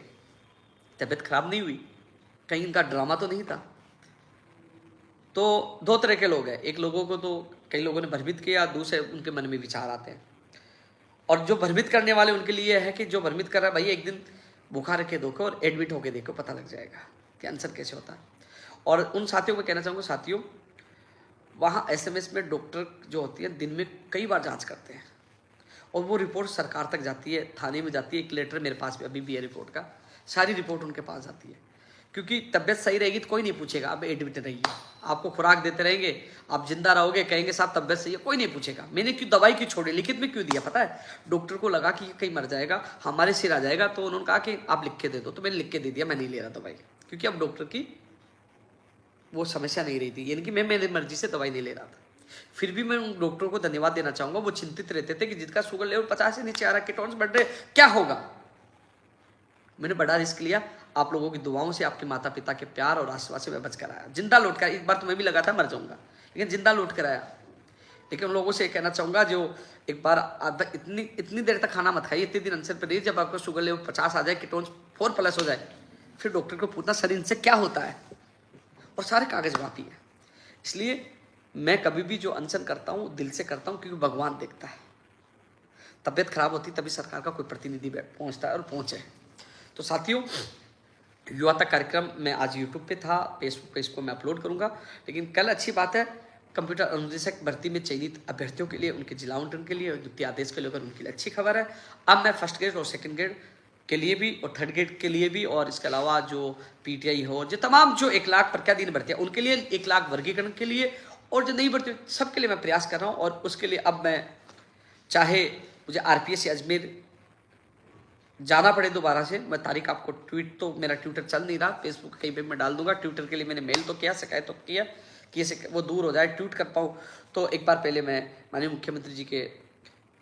तबीयत खराब नहीं हुई? कहीं इनका ड्रामा तो नहीं था? तो 2 तरह के लोग हैं, एक लोगों को तो कई लोगों ने भ्रमित किया, दूसरे उनके मन में विचार आते हैं, और जो भ्रमित करने वाले उनके लिए है कि जो भ्रमित कर रहा है, भाई एक दिन बुखार रखे देखो और एडमिट होके देखो, पता लग जाएगा कि आंसर कैसे होता है। और उन साथियों को कहना चाहूँगा, साथियों वहाँ SMS में डॉक्टर जो होती है दिन में कई बार जांच करते हैं, और वो रिपोर्ट सरकार तक जाती है, थाने में जाती है। एक लेटर मेरे पास भी अभी भी है रिपोर्ट का, सारी रिपोर्ट उनके पास जाती है, क्योंकि तबियत सही रहेगी तो कोई नहीं पूछेगा आप एडमिट रहिए, आपको खुराक देते रहेंगे, आप जिंदा रहोगे, कहेंगे साहब तबियत सही है, कोई नहीं पूछेगा मैंने क्यों दवाई क्यों छोड़ी, लिखित में क्यों दिया। पता है, डॉक्टर को लगा कि कहीं मर जाएगा, हमारे सिर आ जाएगा, तो उन्होंने कहा कि आप लिख के दे दो, तो मैंने लिख के दे दिया, मैं नहीं ले रहा दवाई, क्योंकि अब डॉक्टर की वो समस्या नहीं रही थी, यानी कि मैं मेरी मर्जी से दवाई नहीं ले रहा था। फिर भी मैं उन डॉक्टरों को धन्यवाद देना चाहूंगा, वो चिंतित रहते थे कि जिसका शुगर लेवल 50 से नीचे आ रहा है, कीटोन्स बढ़ रहे, क्या होगा। मैंने बड़ा रिस्क लिया, आप लोगों की दुआओं से, आपके माता पिता के प्यार और आशीर्वाद से मैं बच कर आया, जिंदा लौट कर। एक बार तो मैं भी लगा था मर जाऊंगा, लेकिन जिंदा लौट कर आया। लेकिन उन लोगों से कहना चाहूंगा जो एक बार इतनी देर तक खाना मत खाइए, इतने दिन अनशन पर रहिए, जब आपका शुगर लेवल 50 आ जाए, कीटोन्स 4+ हो जाए, फिर डॉक्टर को पूछना शरीर से क्या होता है, और सारे कागज माफी है। इसलिए मैं कभी भी जो अनशन करता हूँ दिल से करता हूँ, क्योंकि भगवान देखता है। तबीयत खराब होती तभी सरकार का कोई प्रतिनिधि पहुंचता है, और पहुंचे। तो साथियों, युवा तक कार्यक्रम मैं आज यूट्यूब पे था, फेसबुक पे इसको मैं अपलोड करूंगा। लेकिन कल अच्छी बात है, कंप्यूटर अनुदेशक भर्ती में चयनित अभ्यर्थियों के लिए, उनके जिला आवंटन के लिए और द्वितीय आदेश के लेकर उनके लिए अच्छी खबर है। अब मैं फर्स्ट ग्रेड और सेकंड ग्रेड के लिए भी और थर्ड ग्रेड के लिए भी, और इसके अलावा जो पीटीआई हो, जो तमाम जो 1 लाख प्रत्याधीन भर्तियाँ, उनके लिए 1 लाख वर्गीकरण के लिए, और जो नई भर्ती सबके लिए मैं प्रयास कर रहा हूँ। और उसके लिए अब मैं, चाहे मुझे आरपीएस अजमेर जाना पड़े दोबारा से, मैं तारीख आपको ट्वीट, तो मेरा ट्विटर चल नहीं रहा, फेसबुक कहीं पे मैं डाल दूंगा। ट्विटर के लिए मैंने मेल तो किया, शिकायत तो किया कि ऐसे वो दूर हो जाए, ट्वीट कर पाऊँ। तो एक बार पहले मैं माननीय मुख्यमंत्री जी के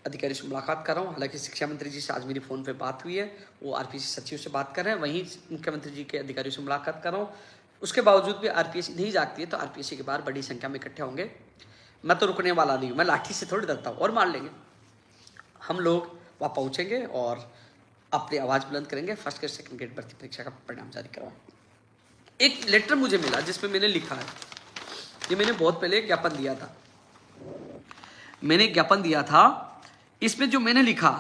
अधिकारी से मुलाकात कर रहा हूँ। हालांकि शिक्षा मंत्री जी से आज मेरी फ़ोन पे बात हुई है, वो आरपीएस सचिव से बात कर रहे हैं, वहीं मुख्यमंत्री जी के अधिकारियों से मुलाकात कर रहा हूँ। उसके बावजूद भी आरपीएस नहीं जागती है, तो आरपीएस के बाहर बड़ी संख्या में इकट्ठे होंगे। मैं तो रुकने वाला नहीं हूँ, मैं लाठी से थोड़ी डरता हूँ, और मार लेंगे हम लोग। वहाँ पहुँचेंगे और अपनी आवाज़ बुलंद करेंगे, फर्स्ट ग्रेड सेकंड ग्रेड भर्ती परीक्षा का परिणाम जारी करवाएंगे। एक लेटर मुझे मिला जिसमें मैंने लिखा है, ये मैंने बहुत पहले ज्ञापन दिया था, इसमें जो मैंने लिखा,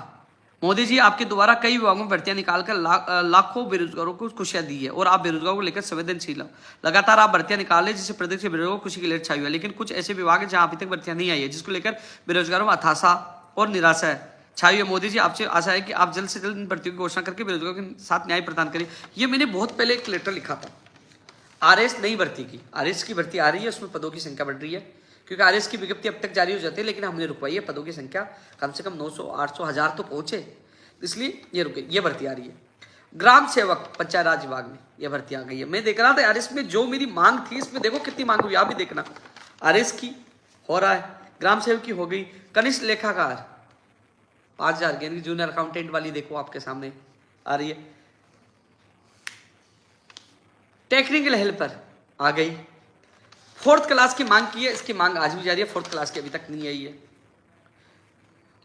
मोदी जी आपके द्वारा कई विभागों में भर्तियां निकालकर लाखों बेरोजगारों को खुशियां दी है, और आप बेरोजगारों को लेकर संवेदनशील, लगातार आप भर्तियां निकाल रहे, जिससे प्रदेश के बेरोजगारों को खुशी की लहर छाई हुई है। लेकिन कुछ ऐसे विभाग हैं जहां अभी तक भर्तियां नहीं आई है, जिसको लेकर बेरोजगारों में हताशा और निराशा है छाई हुई है। मोदी जी आपसे आशा है कि आप जल्द से जल्द इन भर्तियों की घोषणा करके बेरोजगारों के साथ न्याय प्रदान करिए। ये मैंने बहुत पहले एक लेटर लिखा था। आरएस नई भर्ती की, आरएस की भर्ती आ रही है, उसमें पदों की संख्या बढ़ रही है, क्योंकि आरएस की विज्ञप्ति अब तक जारी हो जाती है, लेकिन हमने रुकवाई है। पदों की संख्या कम से कम 900, 800, 1000 तो पहुंचे, इसलिए ये रुके, ये भर्ती आ रही है। ग्राम सेवक पंचायत राज विभाग में ये भर्ती आ गई है। मैं देख रहा था आरएस में जो मेरी मांग थी, इसमें देखो कितनी मांग हुई, आप भी देखना। आरएस की हो रहा है, ग्राम सेवक की हो गई, कनिष्ठ लेखाकार 5000 की, जूनियर अकाउंटेंट वाली देखो आपके सामने आ रही है। टेक्निकल हेल्पर आ गई। 4th क्लास की मांग की है, इसकी मांग आज भी जारी है, 4th क्लास की अभी तक नहीं आई है।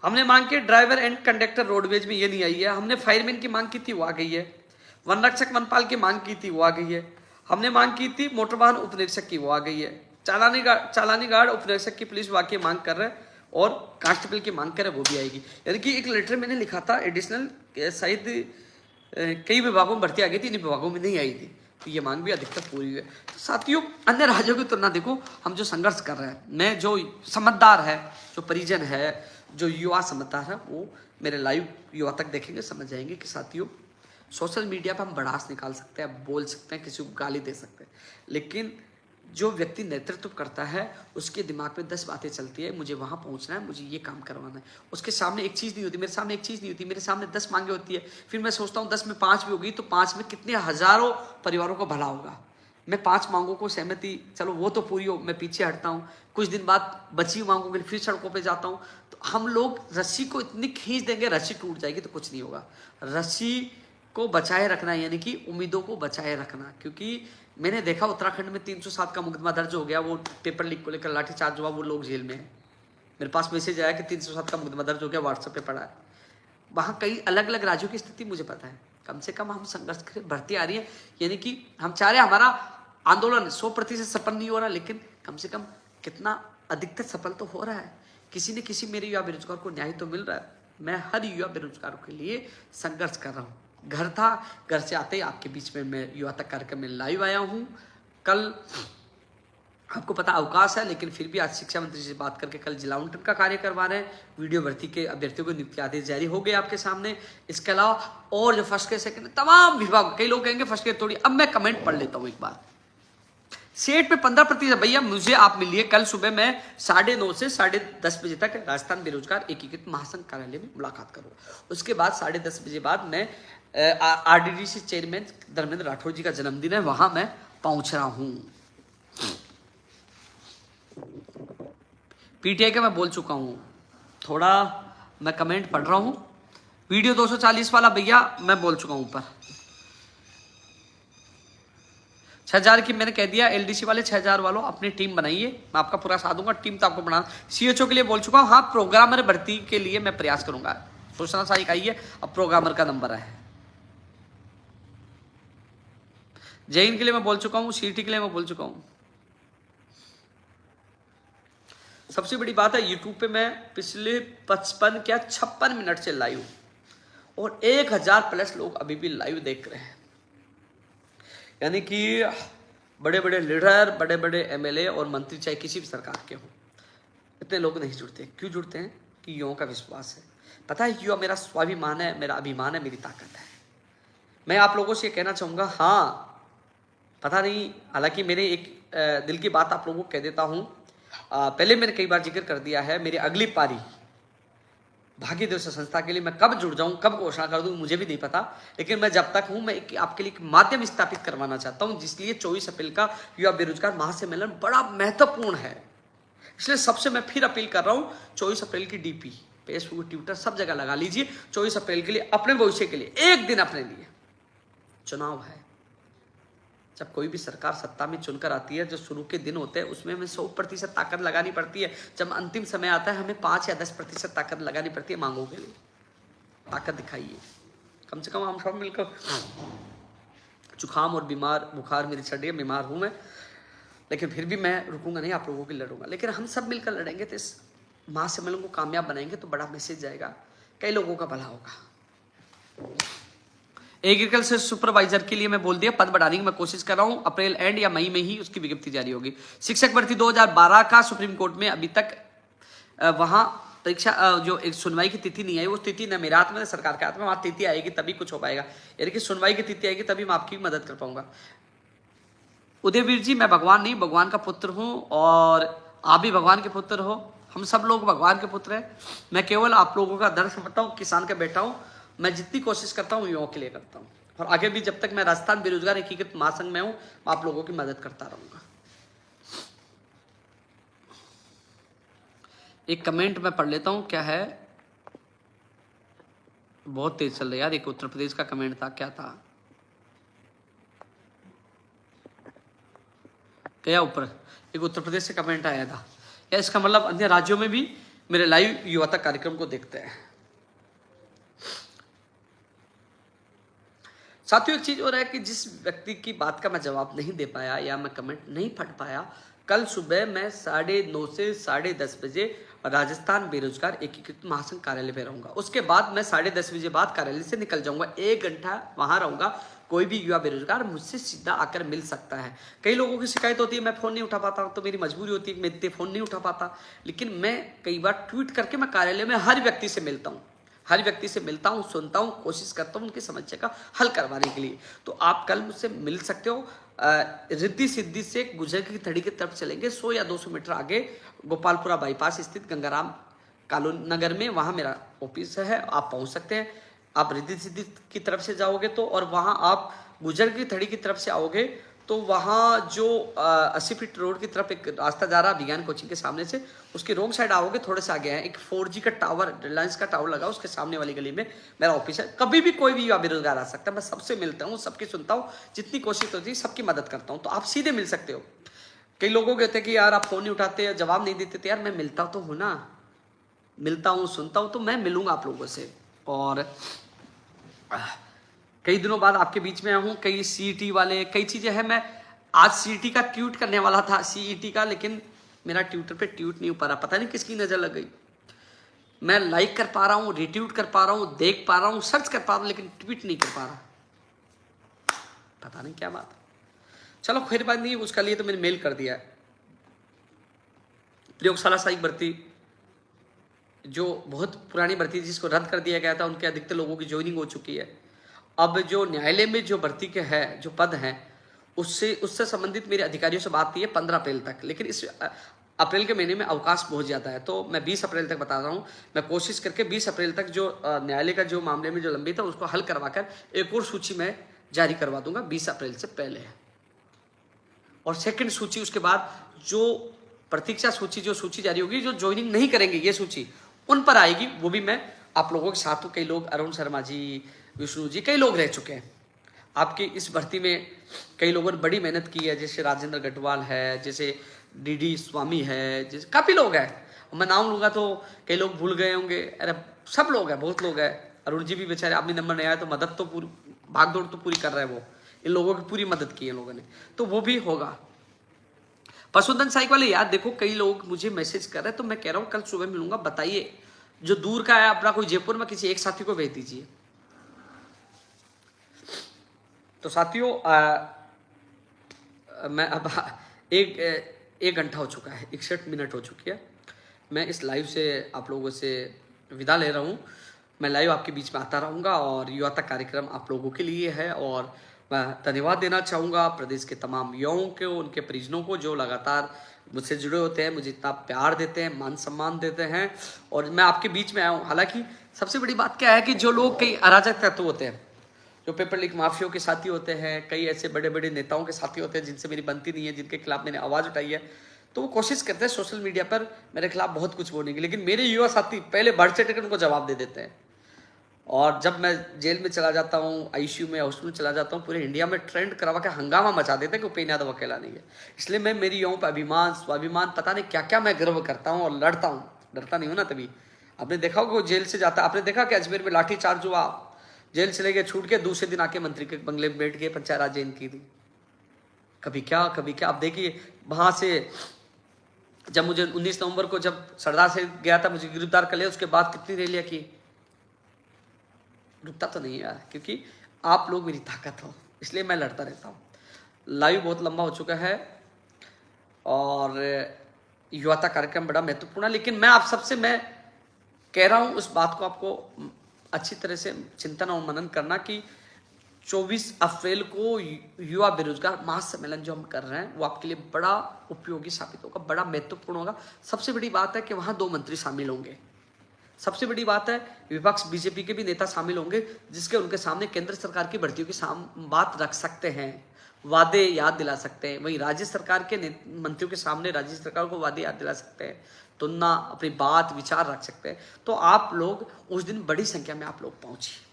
हमने मांग की ड्राइवर एंड कंडक्टर रोडवेज में, ये नहीं आई है। हमने फायरमैन की मांग की थी, वो आ गई है। वन रक्षक वनपाल की मांग की थी, वो आ गई है। हमने मांग की थी मोटर वाहन उपनिरीक्षक की, वो आ गई है। चालानी गार्ड उपनिरीक्षक की पुलिस विभाग की मांग कर रहे हैं, और कांस्टेबल की मांग करे, वो भी आएगी। यानी कि एक लेटर मैंने लिखा था एडिशनल, शायद कई विभागों में भर्ती आ गई थी, इन विभागों में नहीं आई थी, तो ये मांग भी अधिकतर पूरी हुई है। तो साथियों, अन्य राज्यों की तुलना देखो, हम जो संघर्ष कर रहे हैं, मैं जो समझदार है, जो परिजन है, जो युवा समझदार है, वो मेरे लाइव युवा तक देखेंगे, समझ जाएंगे कि साथियों, सोशल मीडिया पर हम भड़ास निकाल सकते हैं, बोल सकते हैं, किसी को गाली दे सकते हैं, लेकिन जो व्यक्ति नेतृत्व करता है उसके दिमाग में 10 बातें चलती है। मुझे वहां पहुंचना है, मुझे ये काम करवाना है। उसके सामने एक चीज़ नहीं होती, मेरे सामने एक चीज़ नहीं होती, मेरे सामने 10 मांगे होती है। फिर मैं सोचता हूँ 10 में 5 भी होगी तो 5 में कितने हजारों परिवारों को भला होगा। मैं 5 मांगों को सहमति, चलो वो तो पूरी हो, मैं पीछे हटता हूँ। कुछ दिन बाद बची मांगों के लिए फिर सड़कों पर जाता हूँ। तो हम लोग रस्सी को इतनी खींच देंगे, रस्सी टूट जाएगी तो कुछ नहीं होगा। रस्सी को बचाए रखना, यानी कि उम्मीदों को बचाए रखना। क्योंकि मैंने देखा उत्तराखंड में 307 का मुकदमा दर्ज हो गया, वो पेपर लीक को लेकर लाठीचार्ज हुआ, वो लोग जेल में हैं। मेरे पास मैसेज आया कि 307 का मुकदमा दर्ज हो गया, व्हाट्सएप पे पड़ा है। वहाँ कई अलग अलग राज्यों की स्थिति मुझे पता है। कम से कम हम संघर्ष करें, भर्ती आ रही है, यानी कि हम चाह रहे हैं हमारा आंदोलन 100% सफल नहीं हो रहा, लेकिन कम से कम कितना अधिकतर सफल तो हो रहा है। किसी न किसी मेरे युवा बेरोजगार को न्याय तो मिल रहा है। मैं हर युवा बेरोजगारों के लिए संघर्ष कर रहा हूँ। घर था, घर से आते ही आपके बीच में मैं युवा तक कार्यक्रम में लाइव आया हूँ। कल आपको पता अवकाश है, लेकिन फिर भी आज शिक्षा मंत्री से बात करके कल जिला आवंटन का कार्य करवा रहे हैं। वीडियो भर्ती के अभ्यर्थियों को नियुक्ति आदेश जारी हो गए आपके सामने। इसके अलावा और जो फर्स्ट ग्रेड सेकंड तमाम विभाग, कई लोग कहेंगे फर्स्ट ग्रेड थोड़ी, अब मैं कमेंट पढ़ लेता हूँ एक बार। सेट पे 15%, भैया मुझे आप मिलिए कल सुबह, मैं 9:30 से 10:30 बजे तक राजस्थान बेरोजगार एकीकृत महासंघ कार्यालय में मुलाकात करूँगा। उसके बाद 10:30 बजे बाद मैं आरडीडीसी चेयरमैन धर्मेंद्र राठौर जी का जन्मदिन है, वहां मैं पहुंच रहा हूं। पीटीआई का मैं बोल चुका हूं, थोड़ा मैं कमेंट पढ़ रहा हूं। वीडियो 240 वाला भैया मैं बोल चुका हूं ऊपर। 6,000 की मैंने कह दिया। एलडीसी वाले 6,000 वालों अपनी टीम बनाइए, मैं आपका पूरा साथ दूंगा। टीम तो आपको बना, सीएचओ के लिए बोल चुका हूँ। हाँ, प्रोग्रामर भर्ती के लिए मैं प्रयास करूंगा। सूचना साई आई है, अब प्रोग्रामर का नंबर है। जैन के लिए मैं बोल चुका हूँ, सीटी के लिए मैं बोल चुका हूँ। सबसे बड़ी बात है, यूट्यूब पे मैं पिछले 55 क्या 56 मिनट से लाइव, और 1000+ लोग अभी भी लाइव देख रहे हैं। यानी कि बड़े बड़े लीडर, बड़े बड़े एमएलए और मंत्री, चाहे किसी भी सरकार के हों, इतने लोग नहीं जुड़ते। क्यों जुड़ते हैं? कि युवाओं का विश्वास है। पता है, युवा मेरा स्वाभिमान है, मेरा अभिमान है, मेरी ताकत है। मैं आप लोगों से कहना चाहूँगा, हाँ पता नहीं, हालांकि मेरे एक दिल की बात आप लोगों को कह देता हूँ। पहले मैंने कई बार जिक्र कर दिया है, मेरी अगली पारी भाग्य दिवस संस्था के लिए मैं कब जुड़ जाऊं, कब घोषणा कर दूं, मुझे भी नहीं पता। लेकिन मैं जब तक हूं, मैं आपके लिए एक माध्यम स्थापित करवाना चाहता हूं, जिसलिए 24 अप्रैल का युवा बेरोजगार महासम्मेलन बड़ा महत्वपूर्ण है। इसलिए सबसे मैं फिर अपील कर रहा हूं, 24 अप्रैल की डीपी, फेसबुक, ट्विटर सब जगह लगा लीजिए। 24 अप्रैल के लिए, अपने भविष्य के लिए, एक दिन अपने लिए। चुनाव है, जब कोई भी सरकार सत्ता में चुनकर आती है, जो शुरू के दिन होते हैं उसमें हमें 100% ताकत लगानी पड़ती है। जब अंतिम समय आता है, हमें 5 या 10% ताकत लगानी पड़ती है मांगों के लिए। ताकत दिखाइए, कम से कम हम सब मिलकर। जुकाम और बुखार मेरी चढ़ रही है, बीमार हूं मैं, लेकिन फिर भी मैं रुकूंगा नहीं, आप लोगों के लिए लड़ूंगा। लेकिन हम सब मिलकर लड़ेंगे तो इस महासम्मेलन को कामयाब बनाएंगे, तो बड़ा मैसेज जाएगा, कई लोगों का भला होगा। एग्रीकल्चर सुपरवाइजर के लिए मैं बोल दिया, पद बढ़ाने की मैं कोशिश कर रहा हूं। अप्रैल एंड या मई में ही उसकी विज्ञप्ति जारी होगी। शिक्षक भर्ती 2012 का सुप्रीम कोर्ट में अभी तक वहां परीक्षा जो एक सुनवाई की तिथि नहीं आई, वो तिथि न मेरे हाथ में, सरकार के हाथ में। वहां तिथि आएगी तभी कुछ हो पाएगा, यानी कि सुनवाई की तिथि आएगी तभी मैं आपकी मदद कर पाऊंगा। उदयवीर जी, मैं भगवान नहीं, भगवान का पुत्र हूं, और आप भी भगवान के पुत्र हो। हम सब लोग भगवान के पुत्र हैं। मैं केवल आप लोगों का दर्द समझता हूँ, किसान का बेटा हूँ। मैं जितनी कोशिश करता हूँ युवाओं के लिए करता हूँ, और आगे भी जब तक मैं राजस्थान बेरोजगार एकीकृत महासंघ में हूँ, आप लोगों की मदद करता रहूंगा। एक कमेंट मैं पढ़ लेता हूं, क्या है, बहुत तेज चल रहा है यार। एक उत्तर प्रदेश का कमेंट था, क्या था, क्या ऊपर एक उत्तर प्रदेश से कमेंट आया था, या इसका मतलब अन्य राज्यों में भी मेरे लाइव युवा तक कार्यक्रम को देखते हैं। साथियों, एक चीज और है कि जिस व्यक्ति की बात का मैं जवाब नहीं दे पाया या मैं कमेंट नहीं पढ़ पाया, कल सुबह मैं 9:30 से 10:30 बजे राजस्थान बेरोजगार एकीकृत महासंघ कार्यालय पे रहूंगा। उसके बाद मैं 10:30 बजे बाद कार्यालय से निकल जाऊंगा, 1 घंटा वहां रहूंगा। कोई भी युवा बेरोजगार मुझसे सीधा आकर मिल सकता है। कई लोगों की शिकायत होती है मैं फोन नहीं उठा पाता, तो मेरी मजबूरी होती है, मैं इतने फोन नहीं उठा पाता। लेकिन मैं कई बार ट्वीट करके मैं कार्यालय में हर व्यक्ति से मिलता हूँ, हर व्यक्ति से मिलता हूँ, सुनता हूँ, कोशिश करता हूँ उनकी समस्या का हल करवाने के लिए। तो आप कल मुझसे मिल सकते हो। रिद्धि सिद्धि से गुजर की थड़ी की तरफ चलेंगे, 100 या 200 मीटर आगे गोपालपुरा बाईपास स्थित गंगाराम कॉलोनी नगर में, वहाँ मेरा ऑफिस है, आप पहुँच सकते हैं। आप रिद्धि सिद्धि की तरफ से जाओगे तो, और वहाँ आप गुजर की थड़ी की तरफ से आओगे तो वहाँ जो 80 फीट रोड की तरफ एक रास्ता जा रहा है विज्ञान कोचिंग के सामने से, उसकी रोंग साइड आओगे, थोड़े से आगे है एक 4G का टावर, रिलायंस का टावर लगा, उसके सामने वाली गली में मेरा ऑफिस है। कभी भी कोई भी युवा बेरोजगार आ सकता है, मैं सबसे मिलता हूँ, सबकी सुनता हूँ, जितनी कोशिश होती है सबकी मदद करता हूँ। तो आप सीधे मिल सकते हो। कई लोगों कहते हैं कि यार आप फोन नहीं उठाते, जवाब नहीं देते, तो यार मैं मिलता तो हूँ ना, मिलता हूँ, सुनता हूँ, तो मैं मिलूंगा आप लोगों से। और कई दिनों बाद आपके बीच में हूँ। कई सीईटी वाले, कई चीजें हैं। मैं आज सीईटी का ट्वीट करने वाला था, सीईटी का, लेकिन मेरा ट्विटर पे ट्वीट नहीं हो पा रहा, पता नहीं किसकी नजर लग गई। मैं लाइक कर पा रहा हूँ, रिट्वीट कर पा रहा हूँ, देख पा रहा हूँ, सर्च कर पा रहा हूँ, लेकिन ट्वीट नहीं कर पा रहा, पता नहीं क्या बात। चलो खैर बात नहीं, उसका लिए तो मैंने मेल कर दिया है। प्रयोगशाला सहायक भर्ती जो बहुत पुरानी भर्ती जिसको रद्द कर दिया गया था, उनके अधिकतर लोगों की ज्वाइनिंग हो चुकी है। अब जो न्यायालय में जो भर्ती के है, जो पद हैं, उससे संबंधित मेरे अधिकारियों से बात हुई है 15 अप्रैल तक। लेकिन इस अप्रैल के महीने में अवकाश बहुत ज़्यादा है, तो मैं 20 अप्रैल तक बता रहा हूँ। मैं कोशिश करके 20 अप्रैल तक जो न्यायालय का जो मामले में जो लंबित है उसको हल करवाकर एक और सूची में जारी करवा दूंगा 20 अप्रैल से पहले। और सेकंड सूची उसके बाद जो प्रतीक्षा सूची, जो सूची जारी होगी, जो ज्वाइनिंग नहीं करेंगे ये सूची, उन पर आएगी। वो भी मैं आप लोगों के साथ हूँ। कई लोग, अरुण शर्मा जी, विष्णु जी, कई लोग रह चुके हैं। आपकी इस भर्ती में कई लोगों ने बड़ी मेहनत की है, जैसे राजेंद्र गढ़वाल है, जैसे डीडी स्वामी है, जैसे काफ़ी लोग हैं। मैं नाम लूँगा तो कई लोग भूल गए होंगे, अरे सब लोग हैं, बहुत लोग हैं। अरुण जी भी बेचारे अपने नंबर नहीं आया तो मदद तो पूरी भागदौड़ तो पूरी कर रहे हैं वो, इन लोगों की पूरी मदद की है लोगों ने, तो वो भी होगा। पशुधन सहायक वाले यार देखो, कई लोग मुझे मैसेज कर रहे हैं, तो मैं कह रहा हूँ कल सुबह मिलूंगा। बताइए जो दूर का है अपना, कोई जयपुर में किसी एक साथी को भेज दीजिए। तो साथियों मैं अब एक घंटा हो चुका है, 61 मिनट हो चुकी है। मैं इस लाइव से आप लोगों से विदा ले रहा हूँ। मैं लाइव आपके बीच में आता रहूँगा और युवा तक कार्यक्रम आप लोगों के लिए है। और मैं धन्यवाद देना चाहूँगा प्रदेश के तमाम युवाओं को, उनके परिजनों को, जो लगातार मुझसे जुड़े होते हैं, मुझे इतना प्यार देते हैं, मान सम्मान देते हैं, और मैं आपके बीच में आया हूँ। हालांकि सबसे बड़ी बात क्या है कि जो लोग कई अराजक तत्व होते हैं, जो पेपर लीक माफियों के साथी होते हैं, कई ऐसे बड़े बड़े नेताओं के साथी होते हैं जिनसे मेरी बनती नहीं है, जिनके खिलाफ मैंने आवाज़ उठाई है, तो वो कोशिश करते हैं सोशल मीडिया पर मेरे खिलाफ बहुत कुछ बोलने की। लेकिन मेरे युवा साथी पहले बढ़ चढ़ कर उनको जवाब दे देते हैं। और जब मैं जेल में चला जाता हूँ, आईसीयू में, हॉस्पिटल में चला जाता हूँ, पूरे इंडिया में ट्रेंड करवा के हंगामा मचा देते हैं कि उपेन्द्र यादव अकेला नहीं है। इसलिए मैं मेरी युवाओं पर अभिमान, स्वाभिमान, पता नहीं क्या क्या मैं गर्व करता हूँ और लड़ता हूँ। डरता नहीं हूँ ना तभी। आपने देखा होगा वो जेल से जाता, आपने देखा कि अजमेर में लाठीचार्ज हुआ, जेल चले गए, छूट के, दूसरे दिन आके मंत्री के बंगले में बैठ गए, पंचायत राज इनकी थी। कभी क्या कभी क्या। आप देखिए वहां से जब मुझे 19 नवंबर को जब सरदार से गया था, मुझे गिरफ्तार कर लिया, उसके बाद कितनी रैलियां की, रुकता तो नहीं यार, क्योंकि आप लोग मेरी ताकत हो, इसलिए मैं लड़ता रहता हूँ। लाइव बहुत लंबा हो चुका है और युवाता कार्यक्रम बड़ा महत्वपूर्ण है, लेकिन मैं आप सबसे मैं कह रहा हूँ उस बात को आपको अच्छी तरह से चिंतन और मनन करना कि 24 अप्रैल को युवा बेरोजगार महासम्मेलन जो हम कर रहे हैं वो आपके लिए बड़ा उपयोगी साबित होगा, बड़ा महत्वपूर्ण होगा। सबसे बड़ी बात है कि वहाँ 2 मंत्री शामिल होंगे। सबसे बड़ी बात है विपक्ष बीजेपी के भी नेता शामिल होंगे, जिसके उनके सामने केंद्र सरकार की भर्तियों की बात रख सकते हैं, वादे याद दिला सकते हैं। वहीं राज्य सरकार के मंत्रियों के सामने राज्य सरकार को वादे याद दिला सकते हैं, तुलना, अपनी बात विचार रख सकते हैं। तो आप लोग उस दिन बड़ी संख्या में आप लोग पहुंचिए,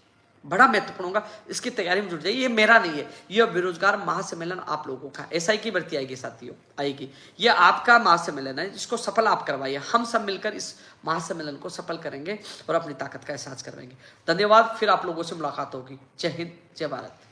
बड़ा महत्वपूर्ण होगा, इसकी तैयारी में जुट जाइए। ये मेरा नहीं है, ये बेरोजगार महासम्मेलन आप लोगों का, एसआई की भर्ती आएगी साथियों, आएगी। ये आपका महासम्मेलन है, इसको सफल आप करवाइए। हम सब मिलकर इस महासम्मेलन को सफल करेंगे और अपनी ताकत का एहसास करवाएंगे। धन्यवाद, फिर आप लोगों से मुलाकात होगी। जय हिंद, जय भारत।